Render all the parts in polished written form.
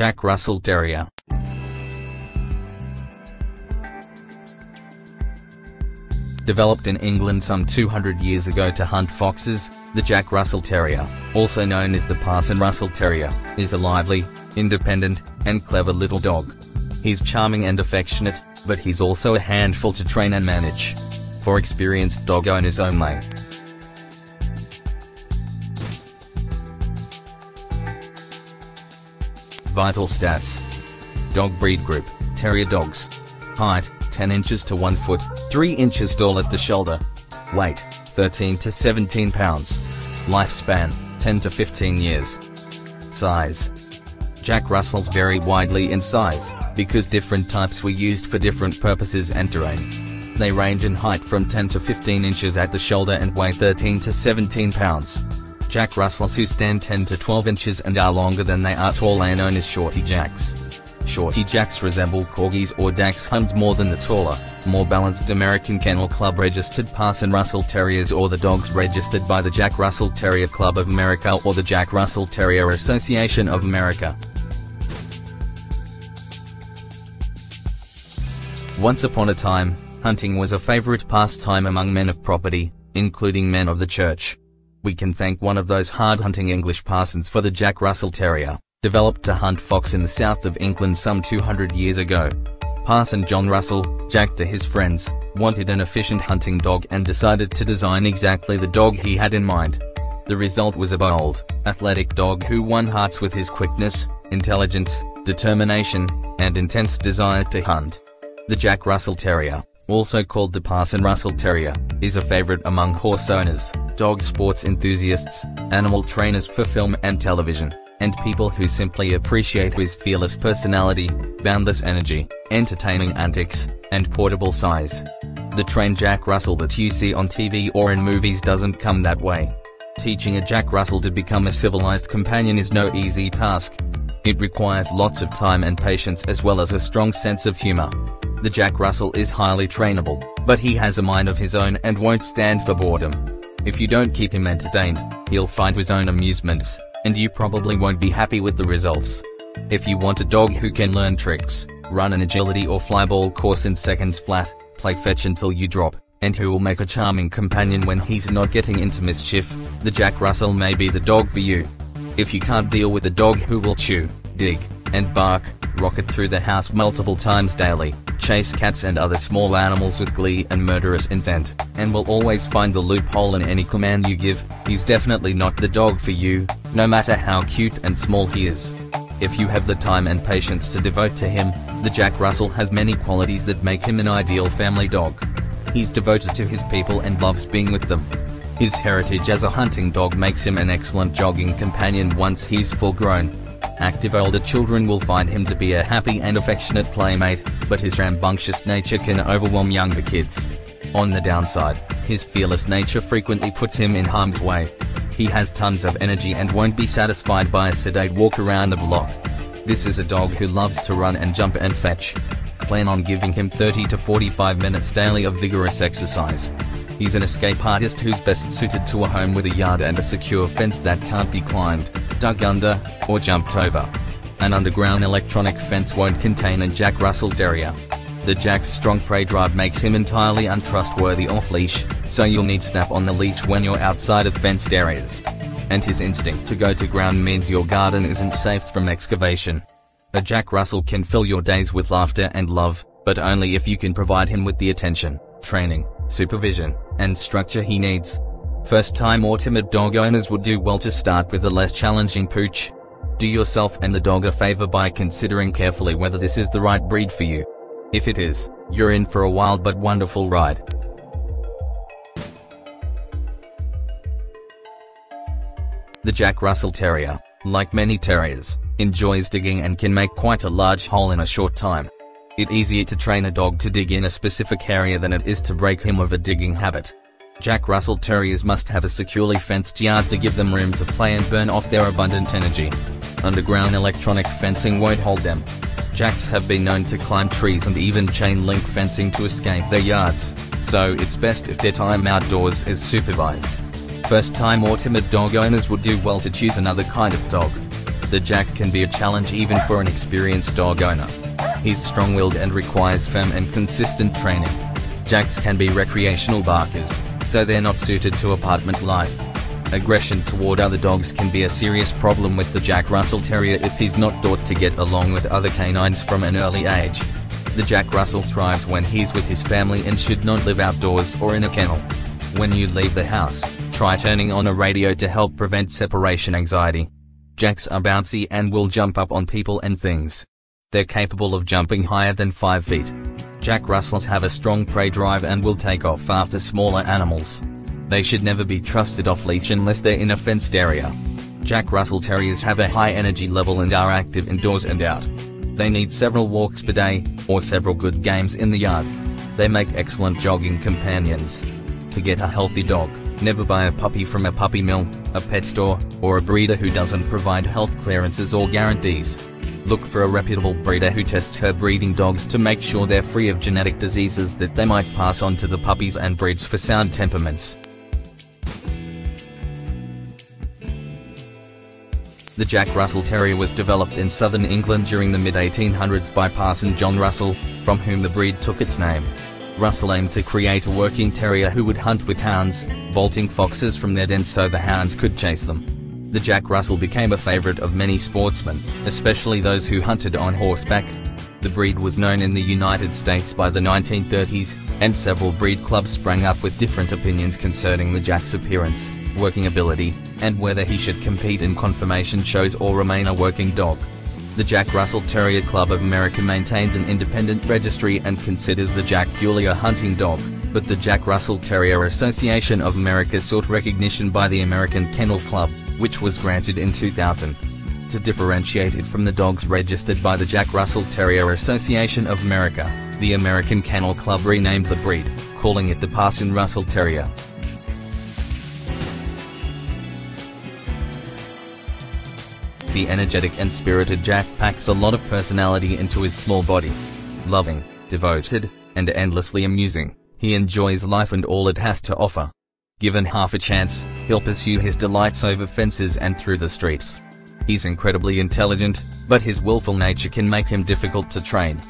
Jack Russell Terrier. Developed in England some 200 years ago to hunt foxes, the Jack Russell Terrier, also known as the Parson Russell Terrier, is a lively, independent, and clever little dog. He's charming and affectionate, but he's also a handful to train and manage. For experienced dog owners only. Vital stats. Dog breed group, Terrier dogs. Height, 10 inches to 1 foot, 3 inches tall at the shoulder. Weight, 13 to 17 pounds. Lifespan, 10 to 15 years. Size. Jack Russells vary widely in size, because different types were used for different purposes and terrain. They range in height from 10 to 15 inches at the shoulder and weigh 13 to 17 pounds. Jack Russells who stand 10 to 12 inches and are longer than they are tall are known as Shorty Jacks. Shorty Jacks resemble Corgis or Dachshunds more than the taller, more balanced American Kennel Club registered Parson Russell Terriers or the dogs registered by the Jack Russell Terrier Club of America or the Jack Russell Terrier Association of America. Once upon a time, hunting was a favorite pastime among men of property, including men of the church. We can thank one of those hard-hunting English parsons for the Jack Russell Terrier, developed to hunt fox in the south of England some 200 years ago. Parson John Russell, Jack to his friends, wanted an efficient hunting dog and decided to design exactly the dog he had in mind. The result was a bold, athletic dog who won hearts with his quickness, intelligence, determination, and intense desire to hunt. The Jack Russell Terrier, also called the Parson Russell Terrier, is a favorite among horse owners, dog sports enthusiasts, animal trainers for film and television, and people who simply appreciate his fearless personality, boundless energy, entertaining antics, and portable size. The trained Jack Russell that you see on TV or in movies doesn't come that way. Teaching a Jack Russell to become a civilized companion is no easy task. It requires lots of time and patience as well as a strong sense of humor. The Jack Russell is highly trainable, but he has a mind of his own and won't stand for boredom. If you don't keep him entertained, he'll find his own amusements, and you probably won't be happy with the results. If you want a dog who can learn tricks, run an agility or flyball course in seconds flat, play fetch until you drop, and who will make a charming companion when he's not getting into mischief, the Jack Russell may be the dog for you. If you can't deal with a dog who will chew, dig, and bark, rocket through the house multiple times daily, chase cats and other small animals with glee and murderous intent, and will always find the loophole in any command you give, he's definitely not the dog for you, no matter how cute and small he is. If you have the time and patience to devote to him, the Jack Russell has many qualities that make him an ideal family dog. He's devoted to his people and loves being with them. His heritage as a hunting dog makes him an excellent jogging companion once he's full grown. Active older children will find him to be a happy and affectionate playmate, but his rambunctious nature can overwhelm younger kids. On the downside, his fearless nature frequently puts him in harm's way. He has tons of energy and won't be satisfied by a sedate walk around the block. This is a dog who loves to run and jump and fetch. Plan on giving him 30 to 45 minutes daily of vigorous exercise. He's an escape artist who's best suited to a home with a yard and a secure fence that can't be climbed, dug under, or jumped over. An underground electronic fence won't contain a Jack Russell Terrier. The Jack's strong prey drive makes him entirely untrustworthy off-leash, so you'll need snap on the leash when you're outside of fenced areas. And his instinct to go to ground means your garden isn't safe from excavation. A Jack Russell can fill your days with laughter and love, but only if you can provide him with the attention, training, supervision, and structure he needs. First-time or timid dog owners would do well to start with a less challenging pooch. Do yourself and the dog a favor by considering carefully whether this is the right breed for you. If it is, you're in for a wild but wonderful ride. The Jack Russell Terrier, like many terriers, enjoys digging and can make quite a large hole in a short time. It's easier to train a dog to dig in a specific area than it is to break him of a digging habit. Jack Russell Terriers must have a securely fenced yard to give them room to play and burn off their abundant energy. Underground electronic fencing won't hold them. Jacks have been known to climb trees and even chain link fencing to escape their yards, so it's best if their time outdoors is supervised. First-time or timid dog owners would do well to choose another kind of dog. The Jack can be a challenge even for an experienced dog owner. He's strong-willed and requires firm and consistent training. Jacks can be recreational barkers, so they're not suited to apartment life. Aggression toward other dogs can be a serious problem with the Jack Russell Terrier if he's not taught to get along with other canines from an early age. The Jack Russell thrives when he's with his family and should not live outdoors or in a kennel. When you leave the house, try turning on a radio to help prevent separation anxiety. Jacks are bouncy and will jump up on people and things. They're capable of jumping higher than 5 feet. Jack Russells have a strong prey drive and will take off after smaller animals. They should never be trusted off-leash unless they're in a fenced area. Jack Russell Terriers have a high energy level and are active indoors and out. They need several walks per day, or several good games in the yard. They make excellent jogging companions. To get a healthy dog, never buy a puppy from a puppy mill, a pet store, or a breeder who doesn't provide health clearances or guarantees. Look for a reputable breeder who tests her breeding dogs to make sure they're free of genetic diseases that they might pass on to the puppies, and breeds for sound temperaments. The Jack Russell Terrier was developed in southern England during the mid-1800s by Parson John Russell, from whom the breed took its name. Russell aimed to create a working terrier who would hunt with hounds, bolting foxes from their dens so the hounds could chase them. The Jack Russell became a favorite of many sportsmen, especially those who hunted on horseback. The breed was known in the United States by the 1930s, and several breed clubs sprang up with different opinions concerning the Jack's appearance, working ability, and whether he should compete in conformation shows or remain a working dog. The Jack Russell Terrier Club of America maintains an independent registry and considers the Jack purely a hunting dog, but the Jack Russell Terrier Association of America sought recognition by the American Kennel Club, which was granted in 2000. To differentiate it from the dogs registered by the Jack Russell Terrier Association of America, the American Kennel Club renamed the breed, calling it the Parson Russell Terrier. The energetic and spirited Jack packs a lot of personality into his small body. Loving, devoted, and endlessly amusing, he enjoys life and all it has to offer. Given half a chance, he'll pursue his delights over fences and through the streets. He's incredibly intelligent, but his willful nature can make him difficult to train.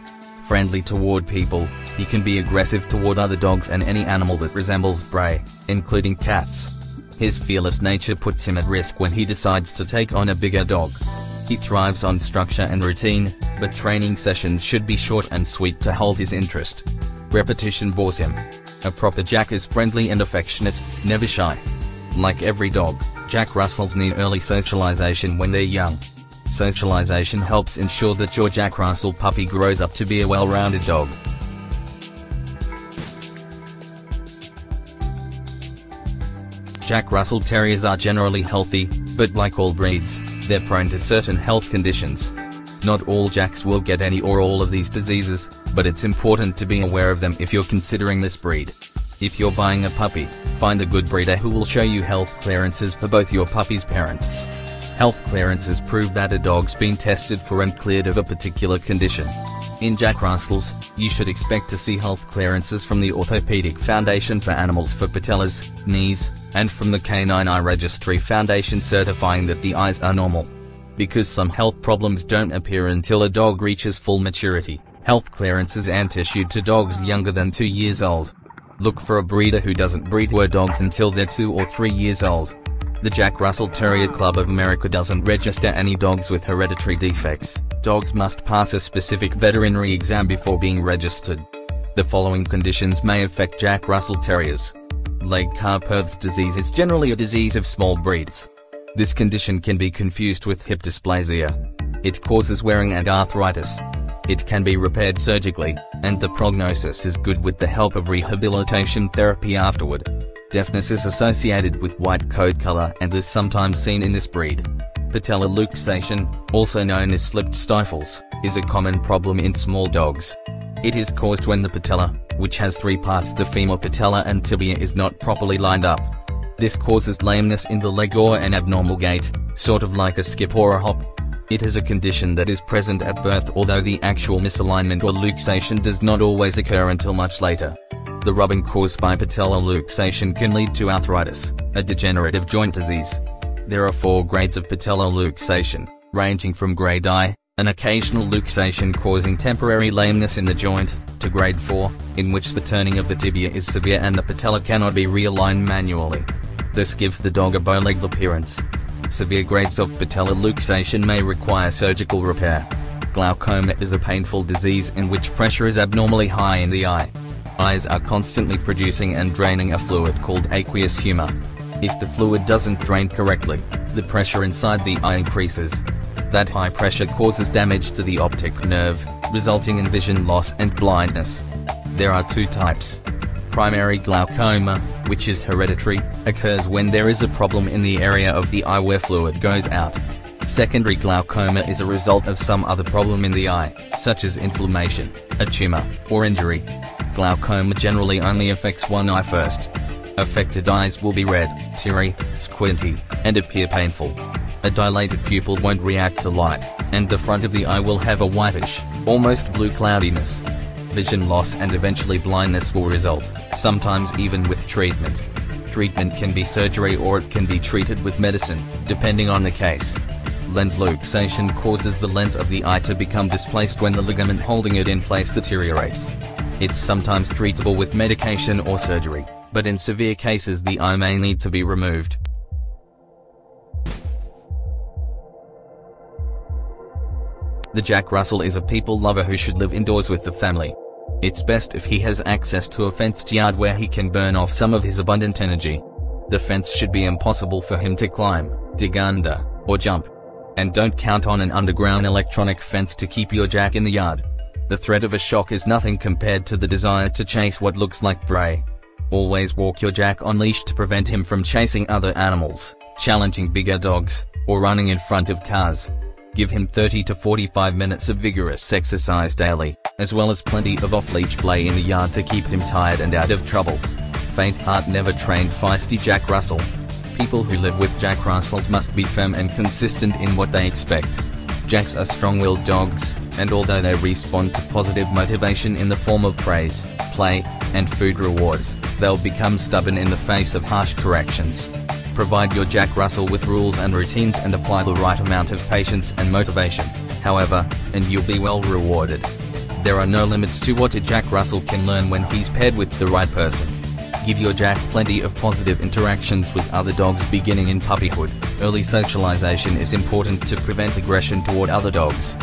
Friendly toward people, he can be aggressive toward other dogs and any animal that resembles prey, including cats. His fearless nature puts him at risk when he decides to take on a bigger dog. He thrives on structure and routine, but training sessions should be short and sweet to hold his interest. Repetition bores him. A proper Jack is friendly and affectionate, never shy. Like every dog, Jack Russells need early socialization when they're young. Socialization helps ensure that your Jack Russell puppy grows up to be a well-rounded dog. Jack Russell Terriers are generally healthy, but like all breeds, they're prone to certain health conditions. Not all Jacks will get any or all of these diseases, but it's important to be aware of them if you're considering this breed. If you're buying a puppy, find a good breeder who will show you health clearances for both your puppy's parents. Health clearances prove that a dog's been tested for and cleared of a particular condition. In Jack Russells, you should expect to see health clearances from the Orthopedic Foundation for Animals for patellas, knees, and from the Canine Eye Registry Foundation certifying that the eyes are normal. Because some health problems don't appear until a dog reaches full maturity, health clearances aren't issued to dogs younger than 2 years old. Look for a breeder who doesn't breed were dogs until they're 2 or 3 years old. The Jack Russell Terrier Club of America doesn't register any dogs with hereditary defects. Dogs must pass a specific veterinary exam before being registered. The following conditions may affect Jack Russell Terriers. Legg-Carpathes disease is generally a disease of small breeds. This condition can be confused with hip dysplasia. It causes wearing and arthritis. It can be repaired surgically, and the prognosis is good with the help of rehabilitation therapy afterward. Deafness is associated with white coat color and is sometimes seen in this breed. Patellar luxation, also known as slipped stifles, is a common problem in small dogs. It is caused when the patella, which has 3 parts, the femur patella and tibia, is not properly lined up. This causes lameness in the leg or an abnormal gait, sort of like a skip or a hop. It is a condition that is present at birth, although the actual misalignment or luxation does not always occur until much later. The rubbing caused by patellar luxation can lead to arthritis, a degenerative joint disease. There are 4 grades of patellar luxation. ranging from grade I, an occasional luxation causing temporary lameness in the joint, to grade 4, in which the turning of the tibia is severe and the patella cannot be realigned manually. This gives the dog a bow-legged appearance. Severe grades of patella luxation may require surgical repair. Glaucoma is a painful disease in which pressure is abnormally high in the eye. Eyes are constantly producing and draining a fluid called aqueous humor. If the fluid doesn't drain correctly, the pressure inside the eye increases. That high pressure causes damage to the optic nerve, resulting in vision loss and blindness. There are two types. Primary glaucoma, which is hereditary, occurs when there is a problem in the area of the eye where fluid goes out. Secondary glaucoma is a result of some other problem in the eye, such as inflammation, a tumor, or injury. Glaucoma generally only affects one eye first. Affected eyes will be red, teary, squinty, and appear painful. A dilated pupil won't react to light, and the front of the eye will have a whitish, almost blue cloudiness. Vision loss and eventually blindness will result, sometimes even with treatment. Treatment can be surgery or it can be treated with medicine, depending on the case. Lens luxation causes the lens of the eye to become displaced when the ligament holding it in place deteriorates. It's sometimes treatable with medication or surgery, but in severe cases the eye may need to be removed. The Jack Russell is a people lover who should live indoors with the family. It's best if he has access to a fenced yard where he can burn off some of his abundant energy. The fence should be impossible for him to climb, dig under, or jump. And don't count on an underground electronic fence to keep your Jack in the yard. The threat of a shock is nothing compared to the desire to chase what looks like prey. Always walk your Jack on leash to prevent him from chasing other animals, challenging bigger dogs, or running in front of cars. Give him 30 to 45 minutes of vigorous exercise daily, as well as plenty of off-leash play in the yard to keep him tired and out of trouble. Faint heart never trained feisty Jack Russell. People who live with Jack Russells must be firm and consistent in what they expect. Jacks are strong-willed dogs, and although they respond to positive motivation in the form of praise, play, and food rewards, they'll become stubborn in the face of harsh corrections. Provide your Jack Russell with rules and routines and apply the right amount of patience and motivation, however, and you'll be well rewarded. There are no limits to what a Jack Russell can learn when he's paired with the right person. Give your Jack plenty of positive interactions with other dogs beginning in puppyhood. Early socialization is important to prevent aggression toward other dogs.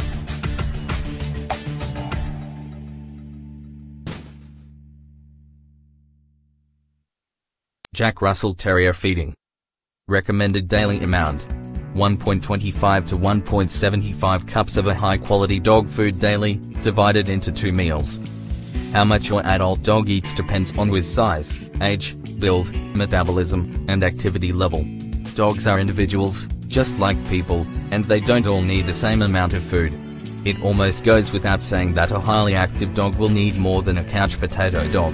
Jack Russell Terrier feeding. Recommended daily amount: 1.25 to 1.75 cups of a high-quality dog food daily, divided into 2 meals. How much your adult dog eats depends on his size, age, build, metabolism, and activity level. Dogs are individuals, just like people, and they don't all need the same amount of food. It almost goes without saying that a highly active dog will need more than a couch potato dog.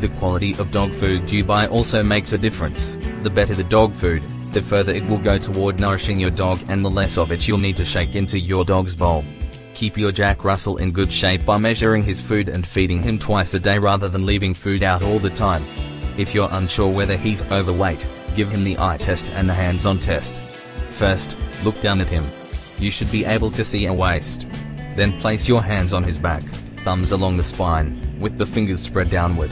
The quality of dog food you buy also makes a difference. The better the dog food, the further it will go toward nourishing your dog and the less of it you'll need to shake into your dog's bowl. Keep your Jack Russell in good shape by measuring his food and feeding him twice a day rather than leaving food out all the time. If you're unsure whether he's overweight, give him the eye test and the hands-on test. First, look down at him. You should be able to see a waist. Then place your hands on his back, thumbs along the spine, with the fingers spread downward.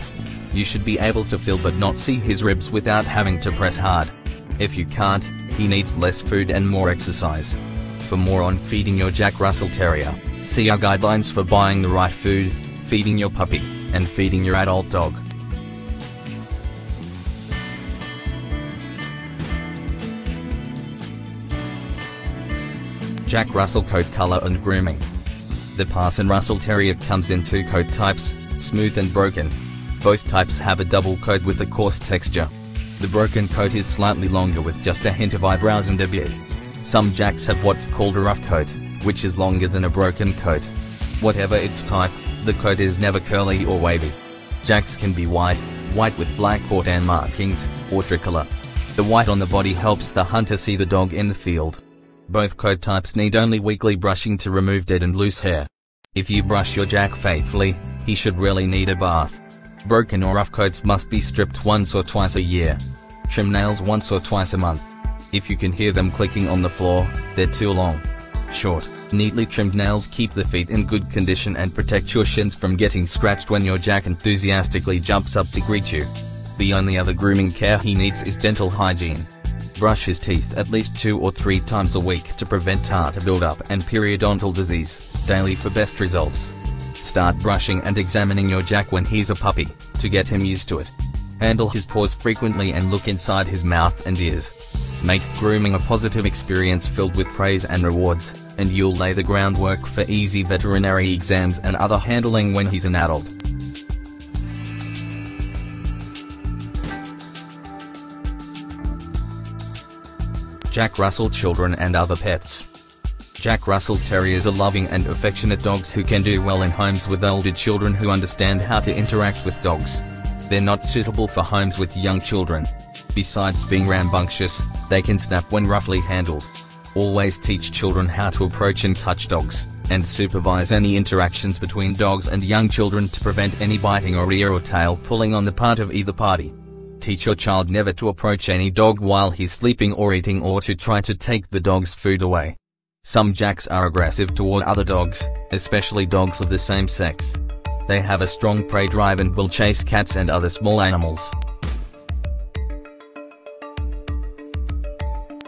You should be able to feel but not see his ribs without having to press hard. If you can't, he needs less food and more exercise. For more on feeding your Jack Russell Terrier, see our guidelines for buying the right food, feeding your puppy, and feeding your adult dog. Jack Russell coat color and grooming. The Parson Russell Terrier comes in 2 coat types, smooth and broken. Both types have a double coat with a coarse texture. The broken coat is slightly longer with just a hint of eyebrows and a beard. Some Jacks have what's called a rough coat, which is longer than a broken coat. Whatever its type, the coat is never curly or wavy. Jacks can be white with black or tan markings, or tricolor. The white on the body helps the hunter see the dog in the field. Both coat types need only weekly brushing to remove dead and loose hair. If you brush your Jack faithfully, he should really need a bath. Broken or rough coats must be stripped once or twice a year. Trim nails once or twice a month. If you can hear them clicking on the floor, they're too long. Short, neatly trimmed nails keep the feet in good condition and protect your shins from getting scratched when your Jack enthusiastically jumps up to greet you. The only other grooming care he needs is dental hygiene. Brush his teeth at least 2 or 3 times a week to prevent tartar buildup and periodontal disease, daily for best results. Start brushing and examining your Jack when he's a puppy, to get him used to it. Handle his paws frequently and look inside his mouth and ears. Make grooming a positive experience filled with praise and rewards, and you'll lay the groundwork for easy veterinary exams and other handling when he's an adult. Jack Russell children and other pets. Jack Russell Terriers are loving and affectionate dogs who can do well in homes with older children who understand how to interact with dogs. They're not suitable for homes with young children. Besides being rambunctious, they can snap when roughly handled. Always teach children how to approach and touch dogs, and supervise any interactions between dogs and young children to prevent any biting or ear or tail pulling on the part of either party. Teach your child never to approach any dog while he's sleeping or eating or to try to take the dog's food away. Some Jacks are aggressive toward other dogs, especially dogs of the same sex. They have a strong prey drive and will chase cats and other small animals.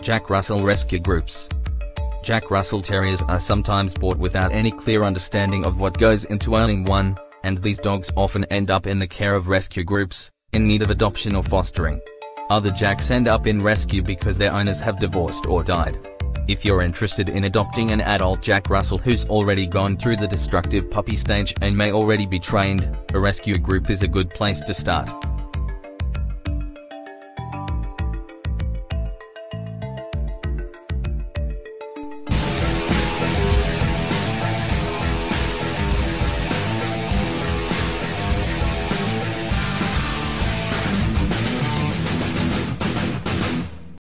Jack Russell Rescue Groups. Jack Russell Terriers are sometimes bought without any clear understanding of what goes into owning one, and these dogs often end up in the care of rescue groups, in need of adoption or fostering. Other Jacks end up in rescue because their owners have divorced or died. If you're interested in adopting an adult Jack Russell who's already gone through the destructive puppy stage and may already be trained, a rescue group is a good place to start.